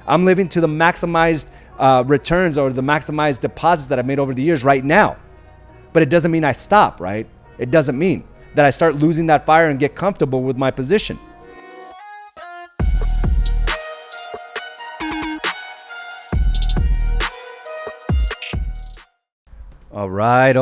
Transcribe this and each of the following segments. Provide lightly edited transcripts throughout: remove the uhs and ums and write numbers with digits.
I'm living to the maximized returns or the maximized deposits that I've made over the years right now. But it doesn't mean I stop, right? It doesn't mean that I start losing that fire and get comfortable with my position. All right.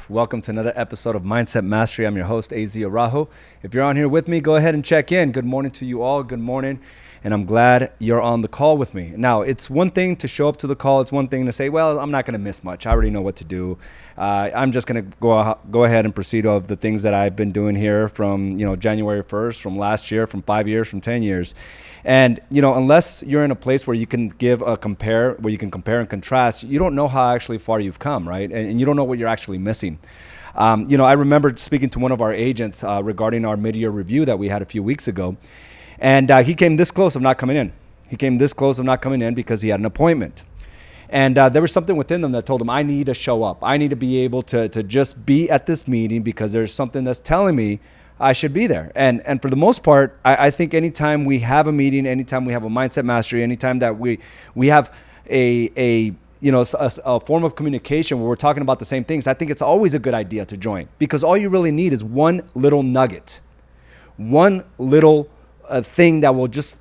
Welcome to another episode of Mindset Mastery. I'm your host, AZ Araujo. If you're on here with me, go ahead and check in. Good morning to you all. Good morning. And I'm glad you're on the call with me. Now, it's one thing to show up to the call. It's one thing to say, well, I'm not going to miss much. I already know what to do. I'm just going to go ahead and proceed of the things that I've been doing here from, January 1st, from last year, from 5 years, from 10 years. And, unless you're in a place where you can compare and contrast, you don't know how actually far you've come, right? And you don't know what you're actually missing. I remember speaking to one of our agents regarding our mid-year review that we had a few weeks ago. And he came this close of not coming in. Because he had an appointment. And there was something within them that told him, I need to show up. I need to be able to just be at this meeting because there's something that's telling me I should be there. And for the most part, I think anytime we have a meeting, anytime we have a mindset mastery, anytime that we have a form of communication where we're talking about the same things, I think it's always a good idea to join, because all you really need is one little nugget, one little thing that will just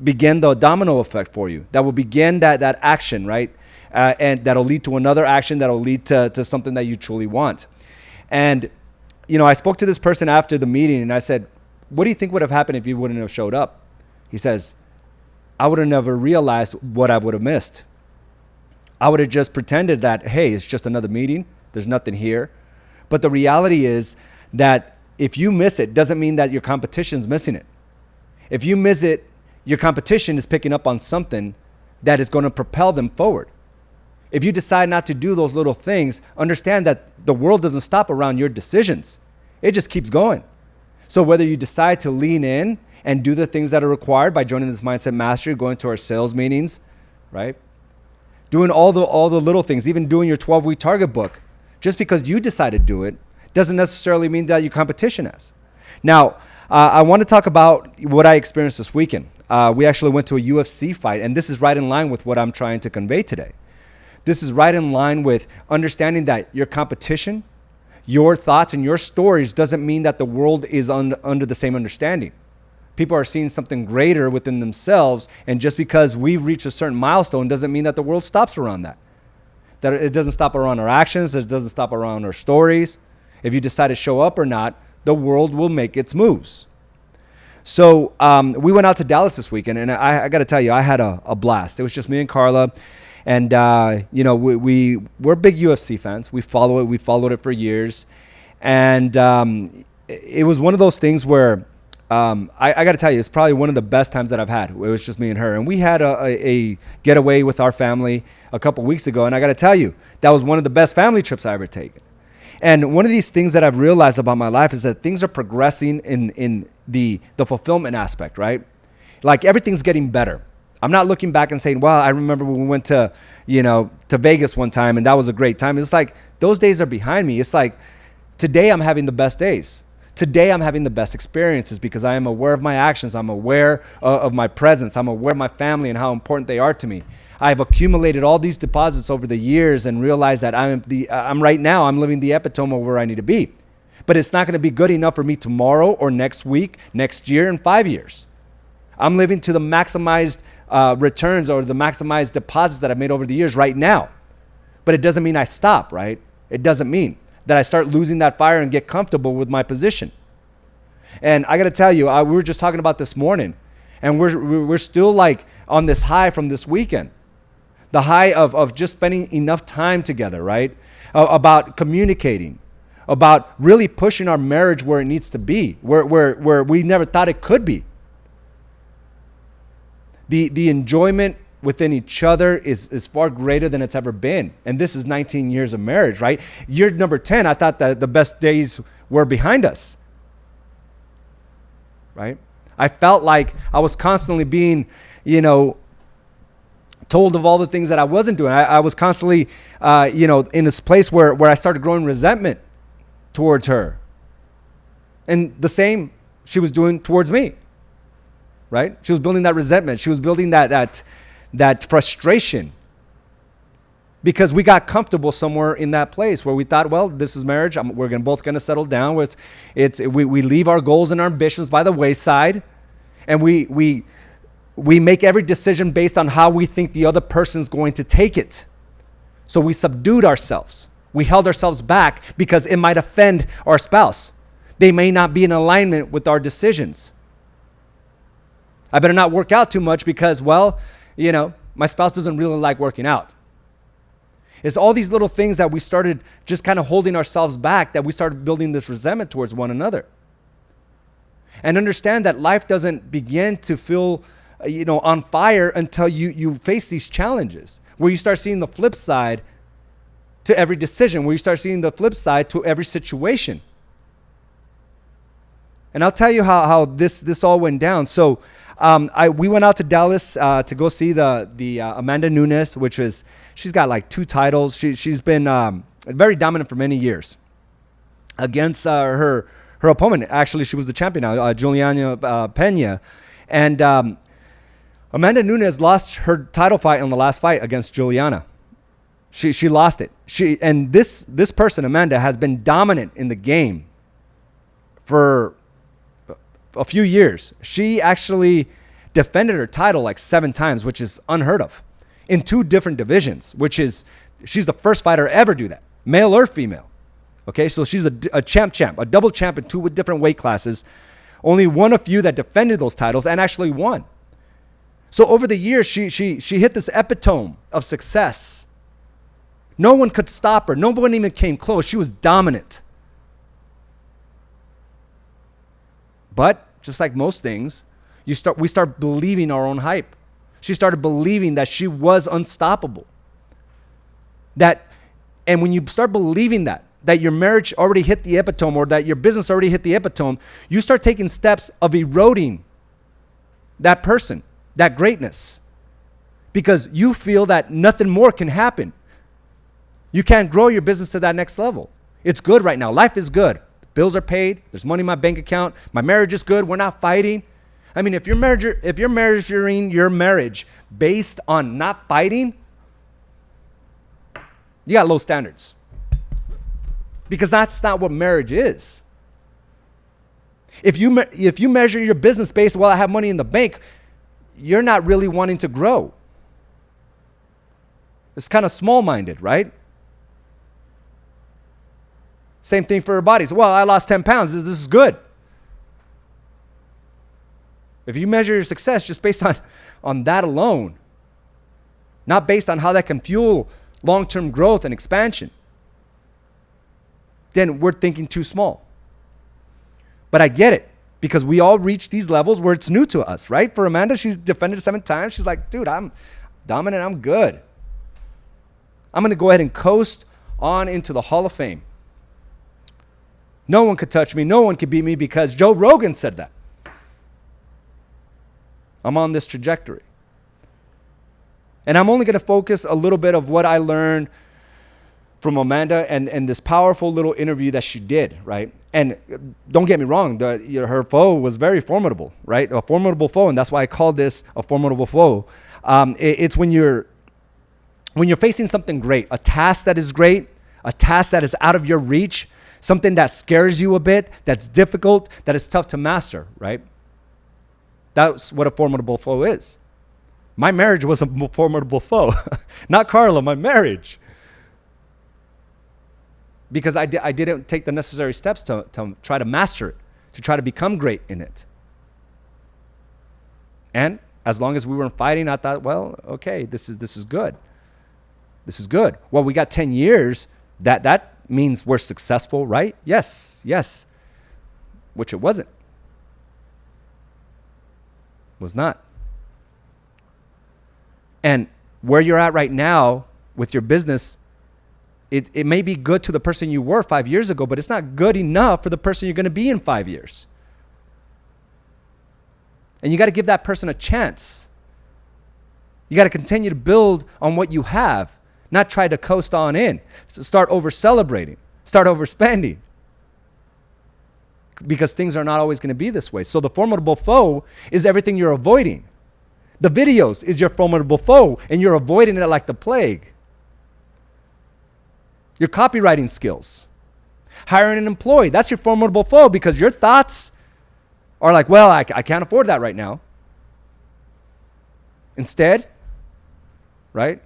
begin the domino effect for you, that will begin that action, right? And that'll lead to another action that'll lead to something that you truly want. And I spoke to this person after the meeting and I said, what do you think would have happened if you wouldn't have showed up? He says, I would have never realized what I would have missed. I would have just pretended that, hey, it's just another meeting. There's nothing here. But the reality is that if you miss it, doesn't mean that your competition's missing it. If you miss it, your competition is picking up on something that is going to propel them forward. If you decide not to do those little things, understand that the world doesn't stop around your decisions. It just keeps going. So whether you decide to lean in and do the things that are required by joining this Mindset Mastery, going to our sales meetings, right? Doing all the little things, even doing your 12-week target book, just because you decide to do it doesn't necessarily mean that your competition has. Now, I want to talk about what I experienced this weekend. We actually went to a UFC fight, and this is right in line with what I'm trying to convey today. This is right in line with understanding that your competition, your thoughts, and your stories doesn't mean that the world is under the same understanding. People are seeing something greater within themselves, and just because we've reached a certain milestone doesn't mean that the world stops around that. That it doesn't stop around our actions, it doesn't stop around our stories. If you decide to show up or not, the world will make its moves. So we went out to Dallas this weekend, and I got to tell you, I had a blast. It was just me and Carla, and we're big UFC fans. We follow it. We followed it for years, and it was one of those things where I got to tell you, it's probably one of the best times that I've had. It was just me and her, and we had a getaway with our family a couple weeks ago, and I got to tell you, that was one of the best family trips I ever taken. And one of these things that I've realized about my life is that things are progressing in the fulfillment aspect, right? Like everything's getting better. I'm not looking back and saying, well, I remember when we went to Vegas one time and that was a great time. It's like those days are behind me. It's like today I'm having the best days. Today I'm having the best experiences because I am aware of my actions. I'm aware of my presence. I'm aware of my family and how important they are to me. I've accumulated all these deposits over the years and realized that I'm living the epitome of where I need to be. But it's not going to be good enough for me tomorrow or next week, next year, and 5 years. I'm living to the maximized returns or the maximized deposits that I've made over the years right now. But it doesn't mean I stop, right? It doesn't mean that I start losing that fire and get comfortable with my position. And I got to tell you, we were just talking about this morning, and we're still like on this high from this weekend. The high of just spending enough time together, right? About communicating, about really pushing our marriage where it needs to be, where we never thought it could be. The enjoyment within each other is far greater than it's ever been. And this is 19 years of marriage, right? Year number 10, I thought that the best days were behind us, right? I felt like I was constantly being, told of all the things that I wasn't doing. I was constantly, in this place where I started growing resentment towards her. And the same she was doing towards me. right? She was building that resentment. She was building that frustration because we got comfortable somewhere in that place where we thought, well, this is marriage. We're both going to settle down. We leave our goals and our ambitions by the wayside, and we make every decision based on how we think the other person's going to take it. So we subdued ourselves. We held ourselves back because it might offend our spouse. They may not be in alignment with our decisions. I better not work out too much because, well, my spouse doesn't really like working out. It's all these little things that we started just kind of holding ourselves back, that we started building this resentment towards one another. And understand that life doesn't begin to feel, on fire until you face these challenges, where you start seeing the flip side to every decision, where you start seeing the flip side to every situation. And I'll tell you how this all went down. So we went out to Dallas to go see the Amanda Nunes, she's got like 2 titles. She's been very dominant for many years against her opponent. Actually, she was the champion now, Juliana Pena. And Amanda Nunes lost her title fight in the last fight against Juliana. She lost it. This person, Amanda, has been dominant in the game for a few years. She actually defended her title like 7 times, which is unheard of, in 2 different divisions, she's the first fighter to ever do that, male or female. Okay, so she's a champ, a double champ in 2 different weight classes. Only one of few that defended those titles and actually won. So over the years, she hit this epitome of success. No one could stop her. No one even came close. She was dominant. But just like most things, we start believing our own hype. She started believing that she was unstoppable. And when you start believing that your marriage already hit the epitome, or that your business already hit the epitome, you start taking steps of eroding that person, that greatness, because you feel that nothing more can happen. You can't grow your business to that next level. It's good right now. Life is good. Bills are paid. There's money in my bank account. My marriage is good. We're not fighting. I mean, if you're measuring your marriage based on not fighting, you got low standards. Because that's not what marriage is. If you measure your business based, well, I have money in the bank, you're not really wanting to grow. It's kind of small-minded, right? Same thing for our bodies. Well, I lost 10 pounds. This is good. If you measure your success just based on that alone, not based on how that can fuel long-term growth and expansion, then we're thinking too small. But I get it, because we all reach these levels where it's new to us, right? For Amanda, she's defended 7 times. She's like, dude, I'm dominant. I'm good. I'm going to go ahead and coast on into the Hall of Fame. No one could touch me. No one could beat me because Joe Rogan said that. I'm on this trajectory. And I'm only going to focus a little bit of what I learned from Amanda and this powerful little interview that she did, right? And don't get me wrong, her foe was very formidable, right? A formidable foe, and that's why I call this a formidable foe. It's when you're facing something great, a task that is great, a task that is out of your reach, something that scares you a bit, that's difficult, that is tough to master, right? That's what a formidable foe is. My marriage was a formidable foe. Not Carla, my marriage. Because I didn't take the necessary steps to try to master it, to try to become great in it. And as long as we weren't fighting, I thought, well, okay, this is good. This is good. Well, we got 10 years. That means we're successful, right? Yes. Which it wasn't. Was not. And where you're at right now with your business, it may be good to the person you were 5 years ago, but it's not good enough for the person you're going to be in 5 years. And you got to give that person a chance. You got to continue to build on what you have, not try to coast on in. So start over celebrating, start overspending. because things are not always going to be this way. So the formidable foe is everything you're avoiding. The videos is your formidable foe, and you're avoiding it like the plague. Your copywriting skills. Hiring an employee, that's your formidable foe, because your thoughts are like, well, I can't afford that right now. Instead, right?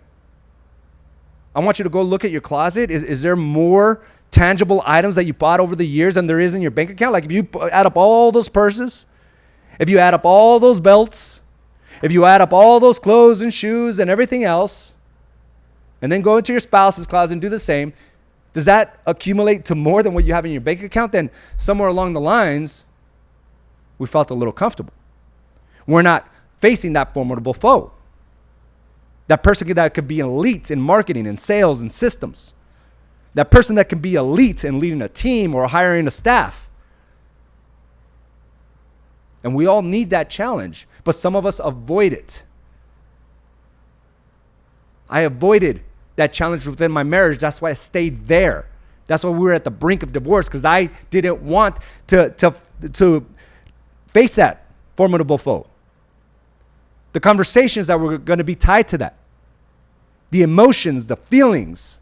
I want you to go look at your closet. Is there more tangible items that you bought over the years than there is in your bank account? Like if you add up all those purses, if you add up all those belts, if you add up all those clothes and shoes and everything else, and then go into your spouse's closet and do the same, does that accumulate to more than what you have in your bank account? Then somewhere along the lines, we felt a little comfortable. We're not facing that formidable foe. That person that could be elite in marketing and sales and systems. That person that can be elite in leading a team or hiring a staff. And we all need that challenge, but some of us avoid it. I avoided that challenge within my marriage. That's why I stayed there. That's why we were at the brink of divorce, because I didn't want to face that formidable foe. The conversations that were going to be tied to that. The emotions, the feelings.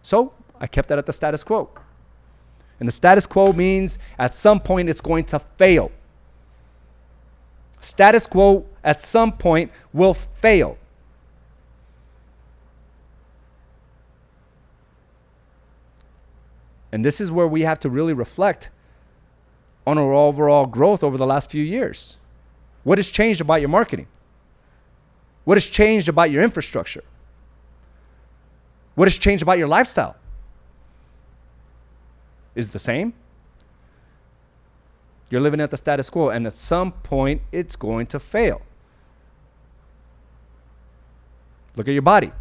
So I kept that at the status quo. And the status quo means at some point it's going to fail. Status quo at some point will fail. And this is where we have to really reflect on our overall growth over the last few years. What has changed about your marketing? What has changed about your infrastructure? What has changed about your lifestyle? Is it the same? You're living at the status quo, and at some point, it's going to fail. Look at your body.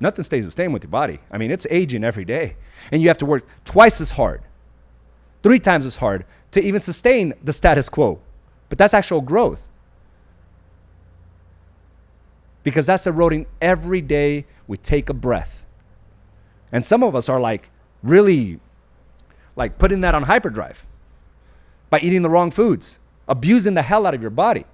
Nothing stays the same with your body. I mean, it's aging every day. And you have to work twice as hard, 3 times as hard to even sustain the status quo. But that's actual growth. Because that's eroding every day we take a breath. And some of us are like really like putting that on hyperdrive by eating the wrong foods, abusing the hell out of your body.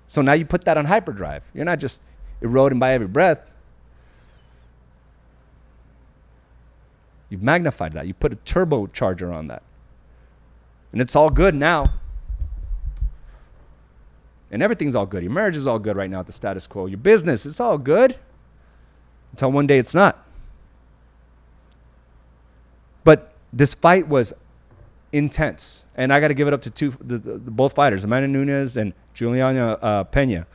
So now you put that on hyperdrive. You're not just eroding by every breath. You've magnified that. You put a turbocharger on that. And it's all good now. And everything's all good. Your marriage is all good right now at the status quo. Your business, it's all good. Until one day it's not. But this fight was intense. And I got to give it up to both fighters, Amanda Nunes and Juliana Pena.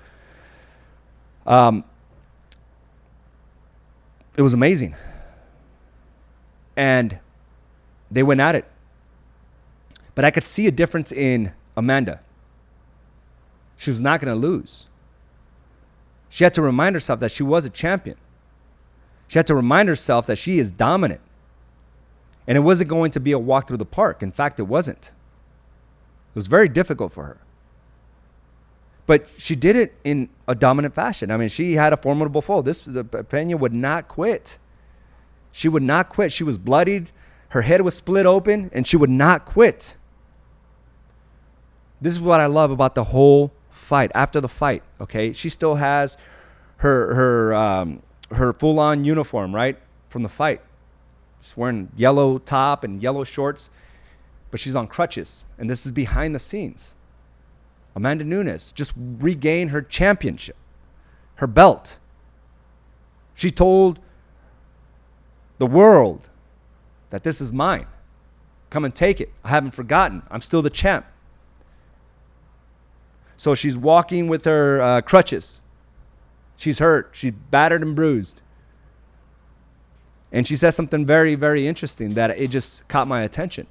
It was amazing. And they went at it. But I could see a difference in Amanda. She was not going to lose. She had to remind herself that she was a champion. She had to remind herself that she is dominant. And it wasn't going to be a walk through the park. In fact, it wasn't. It was very difficult for her. But she did it in a dominant fashion. I mean, she had a formidable foe. Pena would not quit. She would not quit. She was bloodied. Her head was split open, and she would not quit. This is what I love about the whole fight. After the fight, okay, she still has her full-on uniform, right, from the fight. She's wearing yellow top and yellow shorts, but she's on crutches, and this is behind the scenes. Amanda Nunes just regained her championship, her belt. She told the world that this is mine. Come and take it. I haven't forgotten. I'm still the champ. So she's walking with her crutches. She's hurt. She's battered and bruised. And she said something very, very interesting that it just caught my attention.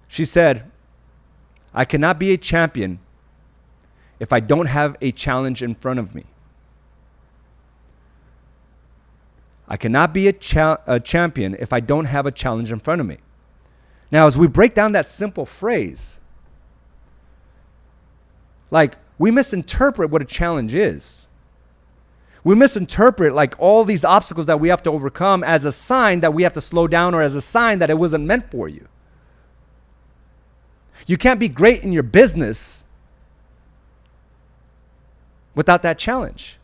She said, I cannot be a champion if I don't have a challenge in front of me. I cannot be a champion if I don't have a challenge in front of me. Now, as we break down that simple phrase, like we misinterpret what a challenge is. We misinterpret like all these obstacles that we have to overcome as a sign that we have to slow down, or as a sign that it wasn't meant for you. You can't be great in your business without that challenge.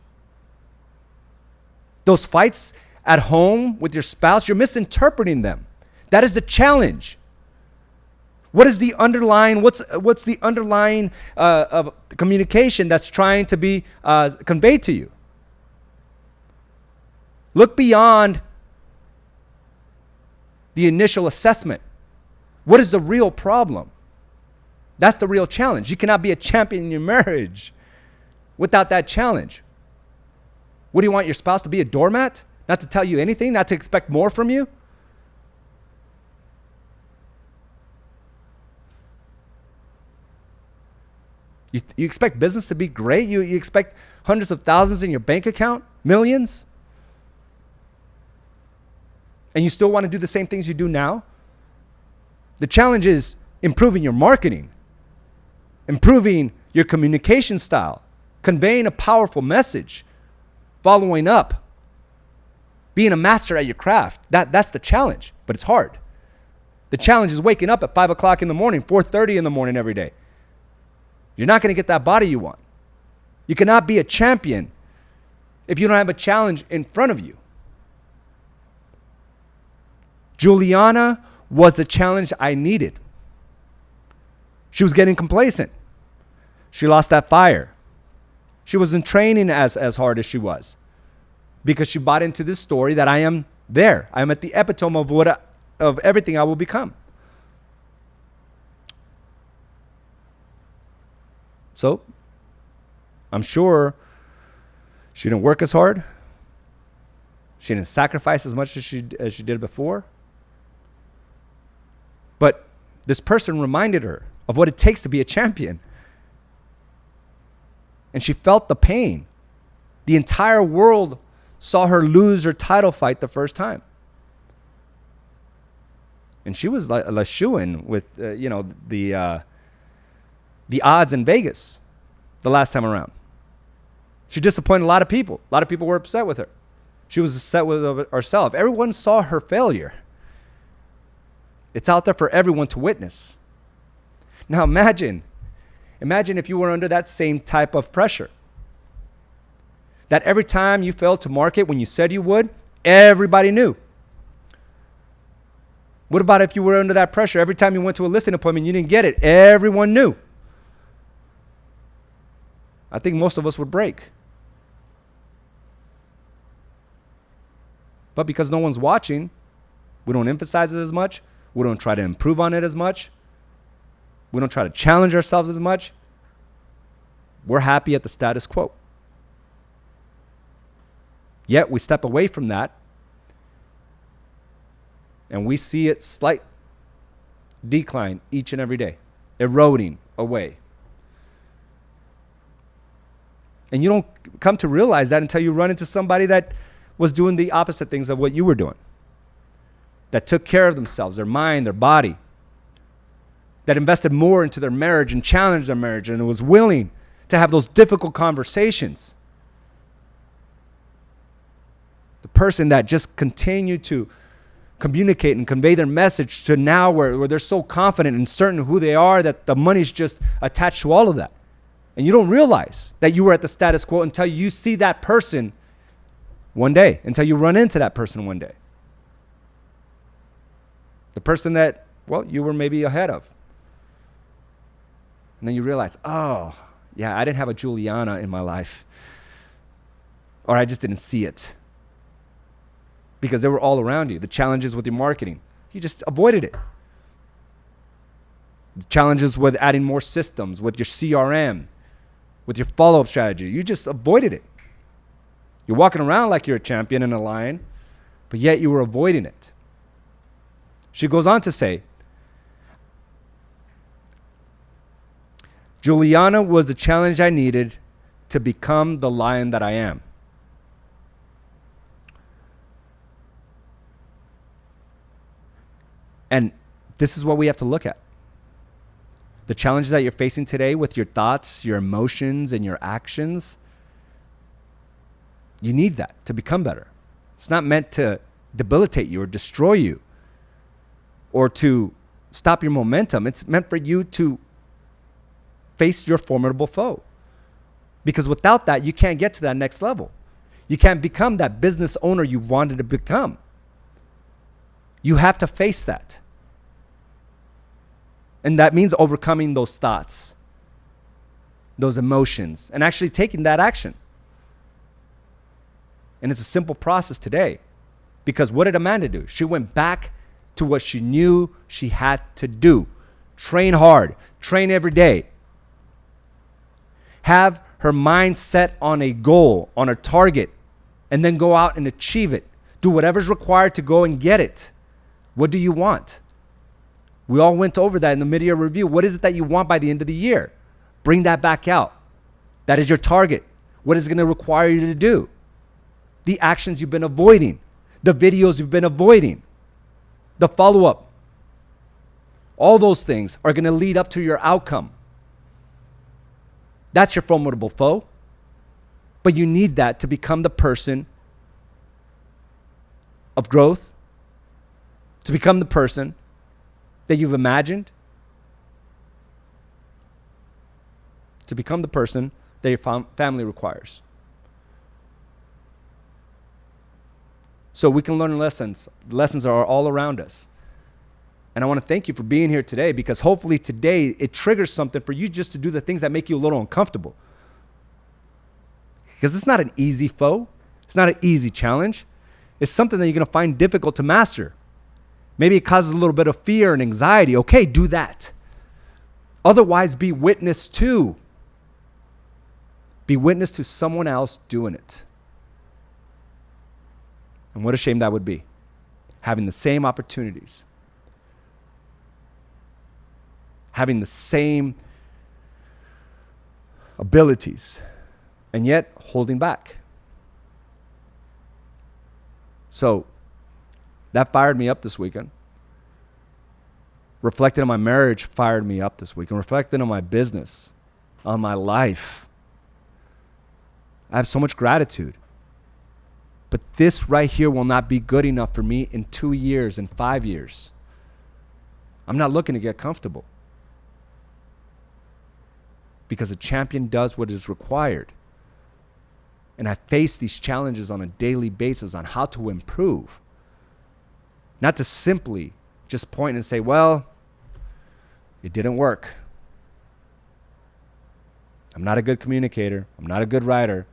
Those fights at home with your spouse, you're misinterpreting them. That is the challenge. What is the underlying, what's the underlying of communication that's trying to be conveyed to you? Look beyond the initial assessment. What is the real problem? That's the real challenge. You cannot be a champion in your marriage without that challenge. What do you want your spouse to be, a doormat? Not to tell you anything? Not to expect more from you? You expect business to be great? You expect hundreds of thousands in your bank account? Millions? And you still want to do the same things you do now? The challenge is improving your marketing, improving your communication style, conveying a powerful message, following up, being a master at your craft. That's the challenge, but it's hard. The challenge is waking up at 5 o'clock in the morning, 4:30 in the morning every day. You're not going to get that body you want. You cannot be a champion if you don't have a challenge in front of you. Juliana was the challenge I needed. She was getting complacent. She lost that fire. She wasn't training as hard as she was because she bought into this story that I am there. I am at the epitome of everything I will become. So I'm sure she didn't work as hard. She didn't sacrifice as much as she did before. But this person reminded her of what it takes to be a champion. And she felt the pain. The entire world saw her lose her title fight the first time. And she was like a shoo-in with, the odds in Vegas the last time around. She disappointed a lot of people. A lot of people were upset with her. She was upset with herself. Everyone saw her failure. It's out there for everyone to witness. Now imagine if you were under that same type of pressure. That every time you failed to market when you said you would, everybody knew. What about if you were under that pressure? Every time you went to a listing appointment, you didn't get it. Everyone knew. I think most of us would break. But because no one's watching, we don't emphasize it as much. We don't try to improve on it as much. We don't try to challenge ourselves as much. We're happy at the status quo. Yet we step away from that and we see it slight decline each and every day, eroding away. And you don't come to realize that until you run into somebody that was doing the opposite things of what you were doing, that took care of themselves, their mind, their body, that invested more into their marriage and challenged their marriage and was willing to have those difficult conversations. The person that just continued to communicate and convey their message to now where they're so confident and certain of who they are that the money's just attached to all of that. And you don't realize that you were at the status quo until you see that person one day, until you run into that person one day. The person that, you were maybe ahead of. And then you realize, oh, yeah, I didn't have a Juliana in my life. Or I just didn't see it. Because they were all around you. The challenges with your marketing, you just avoided it. The challenges with adding more systems, with your CRM, with your follow-up strategy, you just avoided it. You're walking around like you're a champion and a lion, but yet you were avoiding it. She goes on to say, Juliana was the challenge I needed to become the lion that I am. And this is what we have to look at. The challenges that you're facing today with your thoughts, your emotions, and your actions, you need that to become better. It's not meant to debilitate you or destroy you or to stop your momentum. It's meant for you to face your formidable foe. Because without that, you can't get to that next level. You can't become that business owner you wanted to become. You have to face that. And that means overcoming those thoughts, those emotions, and actually taking that action. And it's a simple process today. Because what did Amanda do? She went back to what she knew she had to do. Train hard. Train every day. Have her mind set on a goal, on a target, and then go out and achieve it. Do whatever's required to go and get it. What do you want? We all went over that in the mid-year review. What is it that you want by the end of the year? Bring that back out. That is your target. What is it going to require you to do? The actions you've been avoiding. The videos you've been avoiding. The follow-up. All those things are going to lead up to your outcome. That's your formidable foe. But you need that to become the person of growth, to become the person that you've imagined, to become the person that your family requires. So we can learn lessons. The lessons are all around us. And I want to thank you for being here today, because hopefully today it triggers something for you just to do the things that make you a little uncomfortable. Because it's not an easy foe. It's not an easy challenge. It's something that you're going to find difficult to master. Maybe it causes a little bit of fear and anxiety. Okay, do that. Otherwise, be witness to. Be witness to someone else doing it. And what a shame that would be. Having the same opportunities. Having the same abilities. And yet, holding back. So, that fired me up this weekend. Reflecting on my marriage fired me up this weekend. Reflecting on my business, on my life. I have so much gratitude. But this right here will not be good enough for me in 2 years, in 5 years. I'm not looking to get comfortable. Because a champion does what is required. And I face these challenges on a daily basis on how to improve. Not to simply just point and say, well, it didn't work. I'm not a good communicator. I'm not a good writer.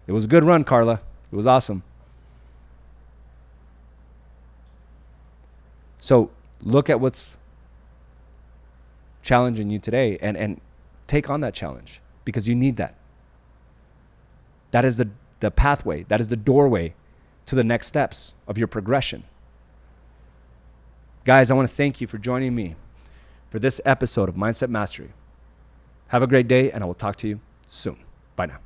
It was a good run, Carla. It was awesome. So look at what's challenging you today and take on that challenge, because you need that. That is the pathway. That is the doorway to the next steps of your progression. Guys, I want to thank you for joining me for this episode of Mindset Mastery. Have a great day, and I will talk to you soon. Bye now.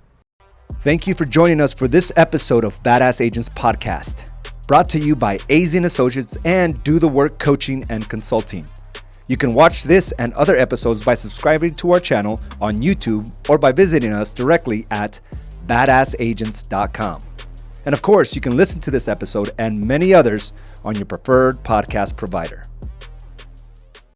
Thank you for joining us for this episode of Badass Agents Podcast, brought to you by AZ & Associates and Do the Work Coaching and Consulting. You can watch this and other episodes by subscribing to our channel on YouTube or by visiting us directly at badassagents.com. And of course, you can listen to this episode and many others on your preferred podcast provider.